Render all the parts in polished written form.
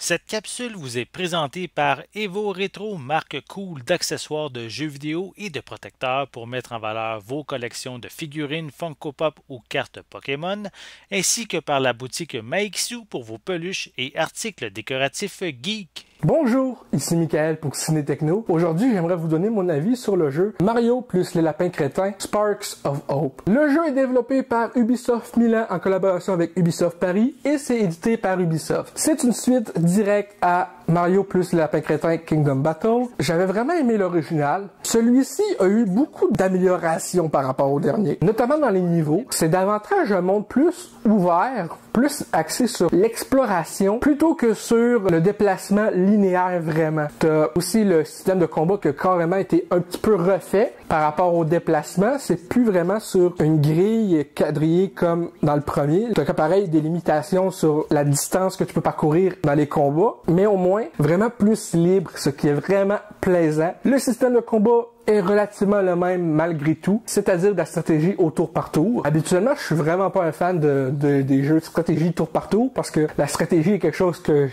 Cette capsule vous est présentée par Evo Retro, marque cool d'accessoires de jeux vidéo et de protecteurs pour mettre en valeur vos collections de figurines Funko Pop ou cartes Pokémon, ainsi que par la boutique Maixu pour vos peluches et articles décoratifs geek. Bonjour, ici Michael pour Ciné Techno. Aujourd'hui, j'aimerais vous donner mon avis sur le jeu Mario plus les lapins crétins Sparks of Hope. Le jeu est développé par Ubisoft Milan en collaboration avec Ubisoft Paris et c'est édité par Ubisoft. C'est une suite directe à Mario plus les lapins crétins Kingdom Battle. J'avais vraiment aimé l'original. Celui-ci a eu beaucoup d'améliorations par rapport au dernier, notamment dans les niveaux. C'est davantage un monde plus ouvert, plus axé sur l'exploration plutôt que sur le déplacement linéaire vraiment. T'as aussi le système de combat qui a carrément été un petit peu refait par rapport au déplacement. C'est plus vraiment sur une grille quadrillée comme dans le premier. T'as pareil des limitations sur la distance que tu peux parcourir dans les combats, mais au moins vraiment plus libre, ce qui est vraiment plaisant. Le système de combat est relativement le même malgré tout, c'est-à-dire de la stratégie au tour par tour. Habituellement, je suis vraiment pas un fan des jeux de stratégie tour par tour parce que la stratégie est quelque chose que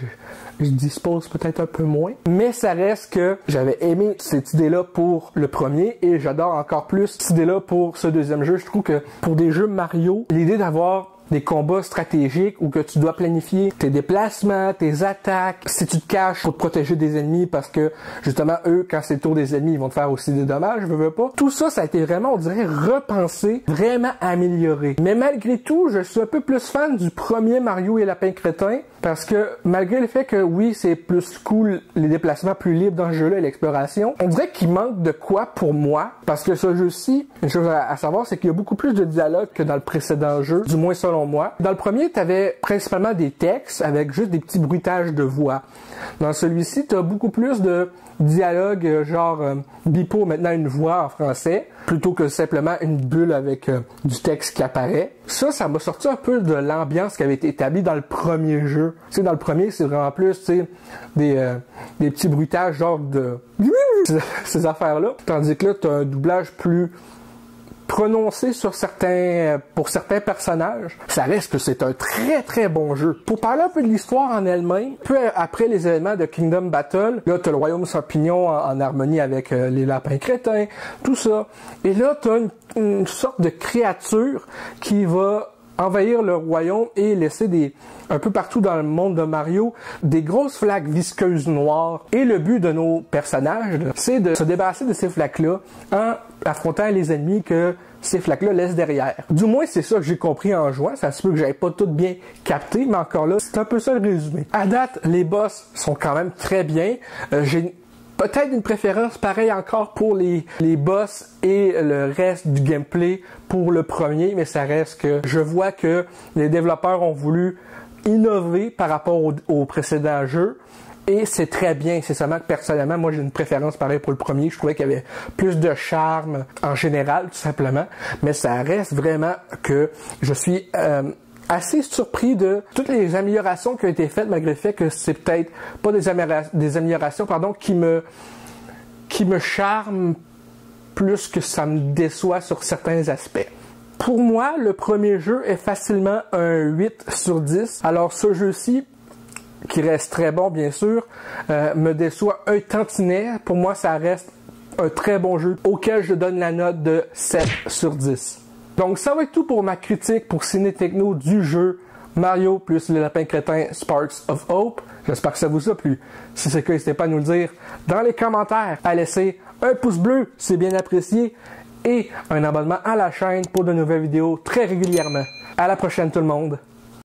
je dispose peut-être un peu moins. Mais ça reste que j'avais aimé cette idée-là pour le premier et j'adore encore plus cette idée-là pour ce deuxième jeu. Je trouve que pour des jeux Mario, l'idée d'avoir des combats stratégiques où que tu dois planifier tes déplacements, tes attaques, si tu te caches pour te protéger des ennemis parce que justement eux, quand c'est le tour des ennemis, ils vont te faire aussi des dommages, je veux pas. Tout ça, ça a été vraiment, on dirait, repensé, vraiment amélioré. Mais malgré tout, je suis un peu plus fan du premier Mario et Lapin Crétin parce que malgré le fait que oui, c'est plus cool, les déplacements plus libres dans ce jeu-là et l'exploration, on dirait qu'il manque de quoi pour moi parce que ce jeu-ci, une chose à savoir, c'est qu'il y a beaucoup plus de dialogue que dans le précédent jeu, du moins selon moi. Dans le premier, tu avais principalement des textes avec juste des petits bruitages de voix. Dans celui-ci, tu as beaucoup plus de dialogue, genre Bipo maintenant une voix en français, plutôt que simplement une bulle avec du texte qui apparaît. Ça m'a sorti un peu de l'ambiance qui avait été établie dans le premier jeu. Tu sais, dans le premier, c'est vraiment plus, tu sais, des petits bruitages genre de ces affaires-là. Tandis que là, tu as un doublage plus prononcé pour certains personnages. Ça reste que c'est un très très bon jeu. Pour parler un peu de l'histoire en elle-même, peu après les événements de Kingdom Battle, là t'as le royaume champignon en harmonie avec les lapins crétins, tout ça. Et là t'as une sorte de créature qui va envahir le royaume et laisser un peu partout dans le monde de Mario, des grosses flaques visqueuses noires. Et le but de nos personnages, c'est de se débarrasser de ces flaques-là en affrontant les ennemis que ces flaques-là laissent derrière. Du moins, c'est ça que j'ai compris en jouant. Ça se peut que j'avais pas tout bien capté, mais encore là, c'est un peu ça le résumé. À date, les boss sont quand même très bien. J'ai peut-être une préférence pareille encore pour les boss et le reste du gameplay pour le premier, mais ça reste que je vois que les développeurs ont voulu innover par rapport au précédent jeu et c'est très bien. C'est seulement que personnellement, moi j'ai une préférence pareille pour le premier. Je trouvais qu'il y avait plus de charme en général, tout simplement, mais ça reste vraiment que je suis assez surpris de toutes les améliorations qui ont été faites malgré le fait que c'est peut-être pas des améliorations qui me charment plus que ça me déçoit sur certains aspects. Pour moi, le premier jeu est facilement un 8 sur 10. Alors ce jeu-ci, qui reste très bon bien sûr, me déçoit un tantinet. Pour moi, ça reste un très bon jeu auquel je donne la note de 7 sur 10. Donc ça va être tout pour ma critique pour Ciné Techno du jeu Mario plus les lapins crétins Sparks of Hope. J'espère que ça vous a plu. Si c'est le cas, n'hésitez pas à nous le dire dans les commentaires, à laisser un pouce bleu, c'est bien apprécié, et un abonnement à la chaîne pour de nouvelles vidéos très régulièrement. À la prochaine tout le monde!